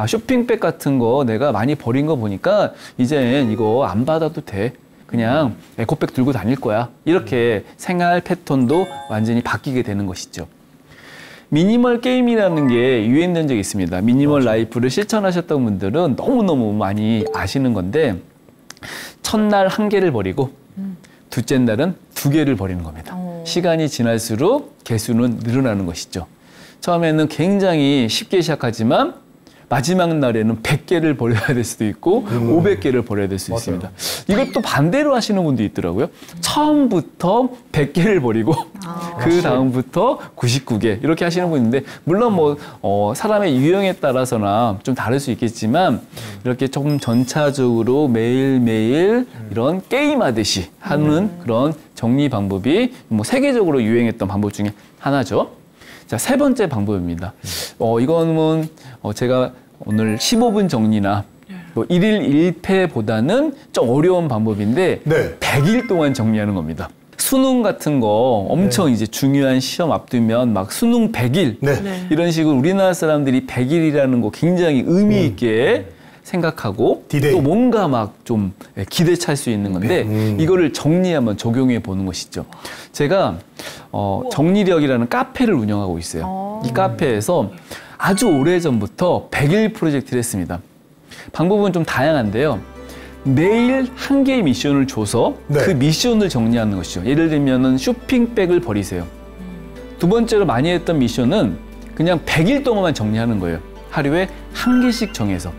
쇼핑백 같은 거 내가 많이 버린 거 보니까 이젠 이거 안 받아도 돼. 그냥 에코백 들고 다닐 거야. 이렇게 생활 패턴도 완전히 바뀌게 되는 것이죠. 미니멀 게임이라는 게 유행된 적이 있습니다. 미니멀 라이프를 실천하셨던 분들은 너무너무 많이 아시는 건데 첫날 한 개를 버리고 둘째 날은 두 개를 버리는 겁니다. 시간이 지날수록 개수는 늘어나는 것이죠. 처음에는 굉장히 쉽게 시작하지만 마지막 날에는 100개를 버려야 될 수도 있고 500개를 버려야 될 수 있습니다. 이것도 반대로 하시는 분도 있더라고요. 처음부터 100개를 버리고 그 다음부터 99개 이렇게 하시는 분인데 물론 뭐 사람의 유형에 따라서나 좀 다를 수 있겠지만 이렇게 조금 전차적으로 매일매일 이런 게임하듯이 하는 그런 정리 방법이 뭐 세계적으로 유행했던 방법 중에 하나죠. 자, 세 번째 방법입니다. 이거는 제가 오늘 15분 정리나 뭐 1일 1패보다는 좀 어려운 방법인데 100일 동안 정리하는 겁니다. 수능 같은 거 엄청 이제 중요한 시험 앞두면 막 수능 100일 이런 식으로 우리나라 사람들이 100일이라는 거 굉장히 의미 있게 생각하고 디데이. 또 뭔가 막 좀 기대 찰 수 있는 건데 이거를 정리 한번 적용해 보는 것이죠. 제가 정리력이라는 카페를 운영하고 있어요. 이 카페에서 아주 오래전부터 100일 프로젝트를 했습니다. 방법은 좀 다양한데요. 매일 한 개의 미션을 줘서 그 미션을 정리하는 것이죠. 예를 들면은 쇼핑백을 버리세요. 두 번째로 많이 했던 미션은 그냥 100일 동안만 정리하는 거예요. 하루에 한 개씩 정해서.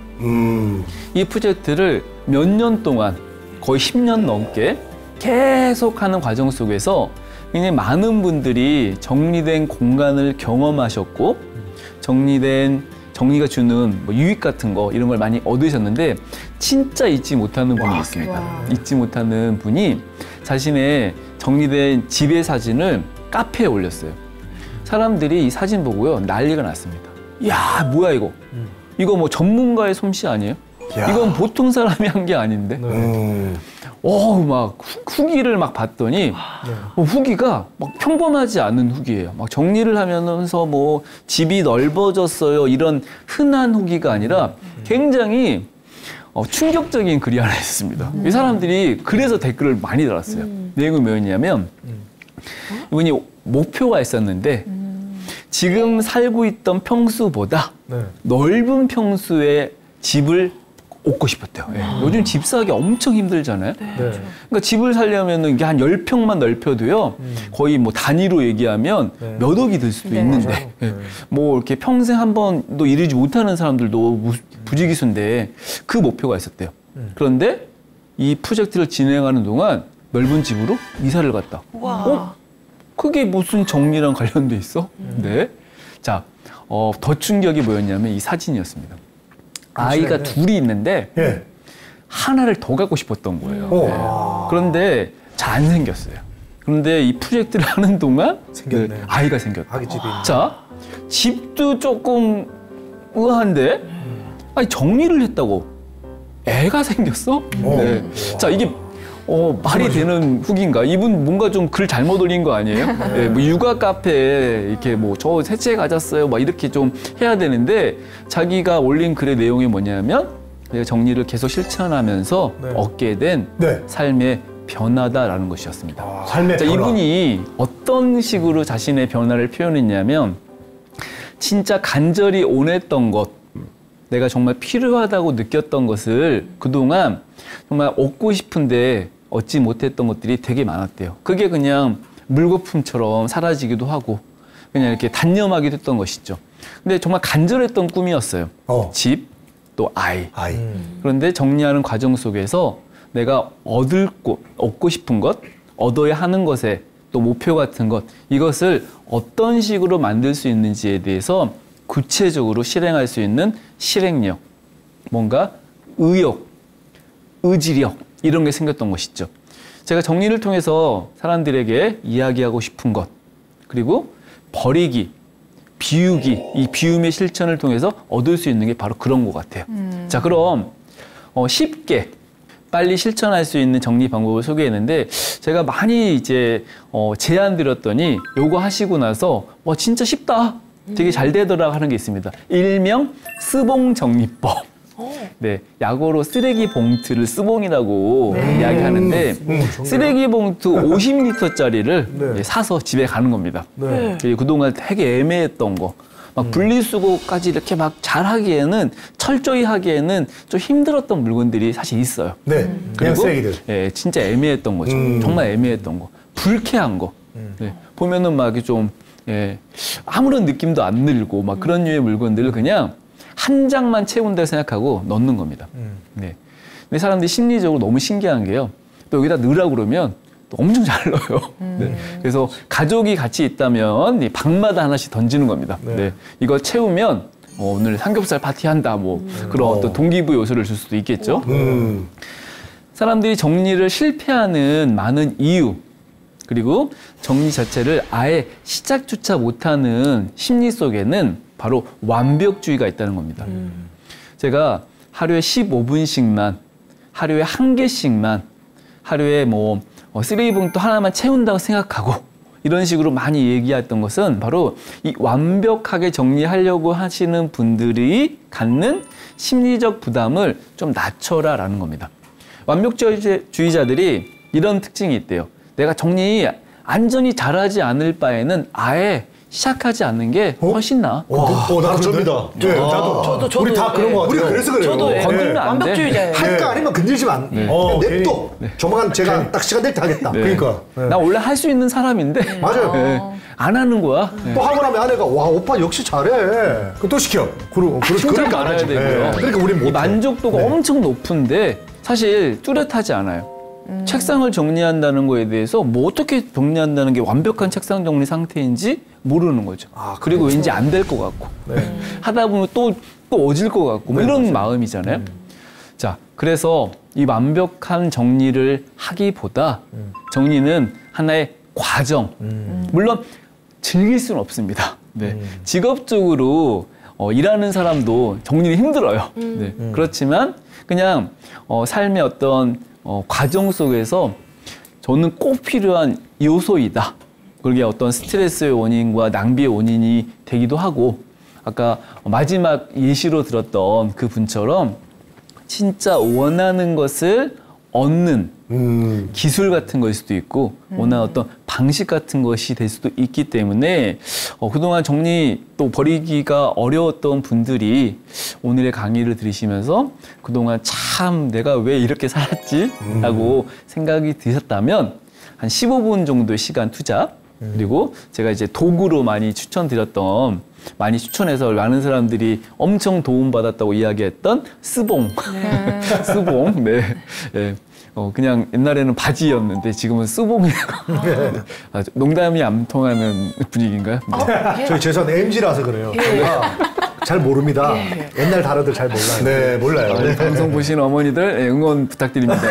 이 프로젝트를 몇 년 동안 거의 10년 넘게 계속 하는 과정 속에서 굉장히 많은 분들이 정리된 공간을 경험하셨고 정리가 주는 뭐 유익 같은 거 이런 걸 많이 얻으셨는데 진짜 잊지 못하는 분이 있습니다. 잊지 못하는 분이 자신의 정리된 집의 사진을 카페에 올렸어요. 사람들이 이 사진 보고요 난리가 났습니다. 야 뭐야 이거? 이거 뭐 전문가의 솜씨 아니에요? 이건 보통 사람이 한 게 아닌데. 막 후기를 막 봤더니 후기가 막 평범하지 않은 후기예요. 막 정리를 하면서 뭐 집이 넓어졌어요 이런 흔한 후기가 아니라 굉장히 충격적인 글이 하나 있었습니다. 이 사람들이 그래서 댓글을 많이 달았어요. 내용이 뭐였냐면 이분이 목표가 있었는데 지금 살고 있던 평수보다 넓은 평수의 집을 얻고 싶었대요. 요즘 집 사기 엄청 힘들잖아요. 그러니까 집을 살려면 이게 한 10평만 넓혀도요. 거의 뭐 단위로 얘기하면 몇 억이 들 수도 있는데 뭐 이렇게 평생 한 번도 이루지 못하는 사람들도 부지기수인데 그 목표가 있었대요. 그런데 이 프로젝트를 진행하는 동안 넓은 집으로 이사를 갔다. 그게 무슨 정리랑 관련돼 있어? 네. 자, 더 충격이 뭐였냐면 이 사진이었습니다. 아이가 둘이 있는데 하나를 더 갖고 싶었던 거예요. 그런데 잘 안 생겼어요. 그런데 이 프로젝트를 하는 동안 아이가 생겼다. 아기 집이 있네. 자, 집도 조금 의아한데 아니 정리를 했다고 애가 생겼어? 네. 자, 이게 말이 되는 후기인가? 이분 뭔가 좀 글 잘못 올린 거 아니에요? 네, 뭐 육아 카페에 이렇게 뭐 저 셋째 가졌어요. 막 이렇게 좀 해야 되는데 자기가 올린 글의 내용이 뭐냐면 내가 정리를 계속 실천하면서 얻게 된 삶의 변화다라는 것이었습니다. 삶의 자, 변화. 이분이 어떤 식으로 자신의 변화를 표현했냐면 진짜 간절히 원했던 것, 내가 정말 필요하다고 느꼈던 것을 그동안 정말 얻고 싶은데 얻지 못했던 것들이 되게 많았대요. 그게 그냥 물거품처럼 사라지기도 하고 그냥 이렇게 단념하기도 했던 것이죠. 근데 정말 간절했던 꿈이었어요. 집, 또 아이. 그런데 정리하는 과정 속에서 내가 얻고 싶은 것, 얻어야 하는 것에 또 목표 같은 것, 이것을 어떤 식으로 만들 수 있는지에 대해서 구체적으로 실행할 수 있는 실행력, 뭔가 의욕, 의지력 이런 게 생겼던 것이죠. 제가 정리를 통해서 사람들에게 이야기하고 싶은 것, 그리고 버리기, 비우기, 이 비움의 실천을 통해서 얻을 수 있는 게 바로 그런 것 같아요. 자, 그럼 쉽게 빨리 실천할 수 있는 정리 방법을 소개했는데 제가 많이 이제 제안 드렸더니 요거 하시고 나서 진짜 쉽다, 되게 잘 되더라 하는 게 있습니다. 일명 스봉 정리법. 네, 약어로 쓰레기 봉투를 스봉이라고 이야기하는데 쓰레기 봉투 50리터짜리를 사서 집에 가는 겁니다. 그동안 되게 애매했던 거, 막 분리수거까지 이렇게 막 잘하기에는, 철저히 하기에는 좀 힘들었던 물건들이 사실 있어요. 그냥 쓰레기들. 예, 진짜 애매했던 거죠. 정말 애매했던 거, 불쾌한 거. 네, 보면은 막 좀 아무런 느낌도 안 들고 막 그런 류의 물건들을 그냥 한 장만 채운다 생각하고 넣는 겁니다. 네. 근데 사람들이 심리적으로 너무 신기한 게요. 또 여기다 넣으라고 그러면 또 엄청 잘 넣어요. 네. 그래서 가족이 같이 있다면 이 방마다 하나씩 던지는 겁니다. 네. 이거 채우면 오늘 삼겹살 파티한다, 뭐 그런 어떤 동기부 요소를 줄 수도 있겠죠. 사람들이 정리를 실패하는 많은 이유, 그리고 정리 자체를 아예 시작조차 못하는 심리 속에는 바로 완벽주의가 있다는 겁니다. 제가 하루에 15분씩만, 하루에 한 개씩만, 하루에 쓰레기 봉투 하나만 채운다고 생각하고 이런 식으로 많이 얘기했던 것은 바로 이 완벽하게 정리하려고 하시는 분들이 갖는 심리적 부담을 좀 낮춰라라는 겁니다. 완벽주의자들이 이런 특징이 있대요. 내가 정리 안전히 잘하지 않을 바에는 아예 시작하지 않는 게 훨씬 나아. 나도 접니다. 네, 나도. 저도. 우리 다 그런 거 같아요. 우리 그래서 그래요. 저도 건들면 안 돼. 완벽주의자예요. 할까 아니면 건들지만 안 돼. 냅둬. 조만간 제가 딱 시간 될 때 하겠다. 네. 그러니까. 나 원래 할 수 있는 사람인데 맞아요. 네. 안 하는 거야. 네. 또 하고 나면 아내가 와 오빠 역시 잘해. 그럼 또 시켜. 칭찬 받아야 되고요. 그러니까 우리 이 만족도가 엄청 높은데 사실 뚜렷하지 않아요. 책상을 정리한다는 거에 대해서 뭐 어떻게 정리한다는 게 완벽한 책상 정리 상태인지 모르는 거죠. 그리고 왠지 안 될 것 같고 하다 보면 또 어질 것 같고 뭐 이런 마음이잖아요. 자, 그래서 이 완벽한 정리를 하기보다 정리는 하나의 과정. 물론 즐길 수는 없습니다. 네. 직업적으로 일하는 사람도 정리는 힘들어요. 네. 그렇지만 그냥 삶의 어떤 과정 속에서 저는 꼭 필요한 요소이다. 그게 어떤 스트레스의 원인과 낭비의 원인이 되기도 하고 아까 마지막 예시로 들었던 그 분처럼 진짜 원하는 것을 얻는 기술 같은 것일 수도 있고 원하는 어떤 방식 같은 것이 될 수도 있기 때문에 그동안 정리 또 버리기가 어려웠던 분들이 오늘의 강의를 들으시면서 그동안 참 내가 왜 이렇게 살았지? 라고 생각이 드셨다면 한 15분 정도의 시간 투자 그리고 제가 이제 도구로 많이 많이 추천해서 많은 사람들이 엄청 도움받았다고 이야기했던 스봉. 스봉. 네. 네. 그냥 옛날에는 바지였는데 지금은 스봉이라고. 농담이 안 통하는 분위기인가요? 네. 저희 죄송한 MG라서 그래요. 저희가 잘 모릅니다. 옛날 단어들 잘 몰라요. 네, 몰라요. 방송 보시는 어머니들 응원 부탁드립니다.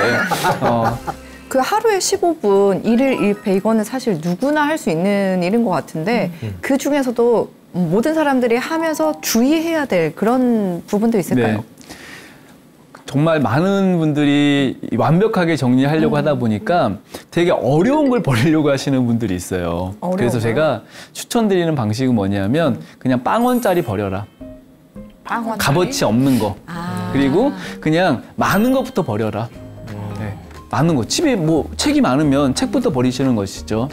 그 하루에 15분 일일 1패 이거는 사실 누구나 할 수 있는 일인 것 같은데 그 중에서도 모든 사람들이 하면서 주의해야 될 그런 부분도 있을까요? 네. 정말 많은 분들이 완벽하게 정리하려고 하다 보니까 되게 어려운 걸 버리려고 하시는 분들이 있어요. 그래서 제가 추천드리는 방식은 뭐냐면 그냥 빵원짜리 버려라. 빵원짜리? 값어치 없는 거. 그리고 그냥 많은 것부터 버려라. 많은 거. 집에 뭐 책이 많으면 책부터 버리시는 것이죠.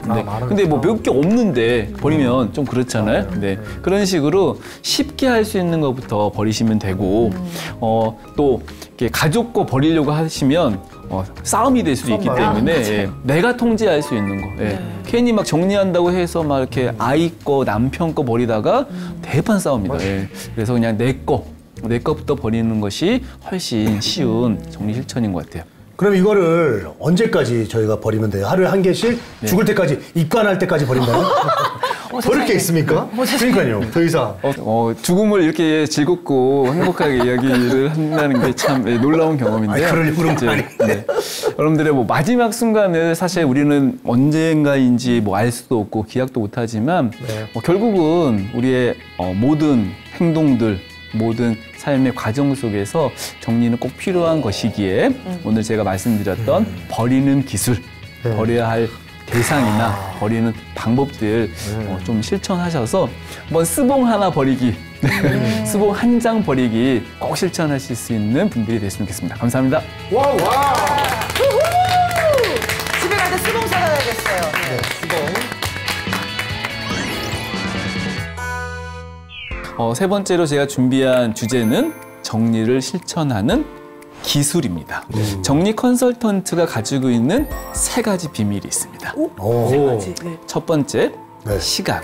근데 뭐 몇 개 없는데 버리면 좀 그렇잖아요. 네. 그런 식으로 쉽게 할 수 있는 것부터 버리시면 되고, 또 이렇게 가족 거 버리려고 하시면 싸움이 될 수도 있기 때문에 내가 통제할 수 있는 거. 괜히 막 정리한다고 해서 막 이렇게 아이 거, 남편 거 버리다가 대판 싸웁니다. 그래서 그냥 내 거부터 버리는 것이 훨씬 쉬운 정리 실천인 것 같아요. 그럼 이거를 언제까지 저희가 버리면 돼요? 하루에 한 개씩 죽을 때까지, 입관할 때까지 버린다요? 버릴 게 있습니까? 그러니까요. 더 이상. 죽음을 이렇게 즐겁고 행복하게 이야기를 한다는 게 참 놀라운 경험인데요. 그러려고 그런 거 아니에요. 여러분들의 뭐 마지막 순간을 사실 우리는 언젠가인지 뭐 알 수도 없고 기약도 못하지만 결국은 우리의 모든 행동들, 모든 삶의 과정 속에서 정리는 꼭 필요한 것이기에 오늘 제가 말씀드렸던 버리는 기술, 버려야 할 대상이나 버리는 방법들 좀 실천하셔서 한번 스봉 하나 버리기, 스봉 한 장 버리기 꼭 실천하실 수 있는 분들이 됐으면 좋겠습니다. 감사합니다. 와. 집에 갈 때 스봉 사가야겠어요. 스봉. 세 번째로 제가 준비한 주제는 정리를 실천하는 기술입니다. 정리 컨설턴트가 가지고 있는 3가지 비밀이 있습니다. 첫 번째, 시간.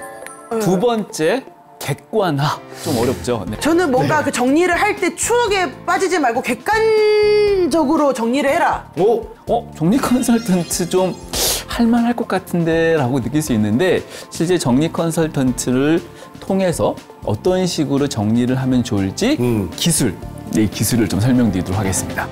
두 번째, 객관화. 좀 어렵죠? 네. 저는 뭔가 그 정리를 할 때 추억에 빠지지 말고 객관적으로 정리를 해라. 정리 컨설턴트 좀 할만할 것 같은데 라고 느낄 수 있는데 실제 정리 컨설턴트를 통해서 어떤 식으로 정리를 하면 좋을지 이 기술을 좀 설명드리도록 하겠습니다.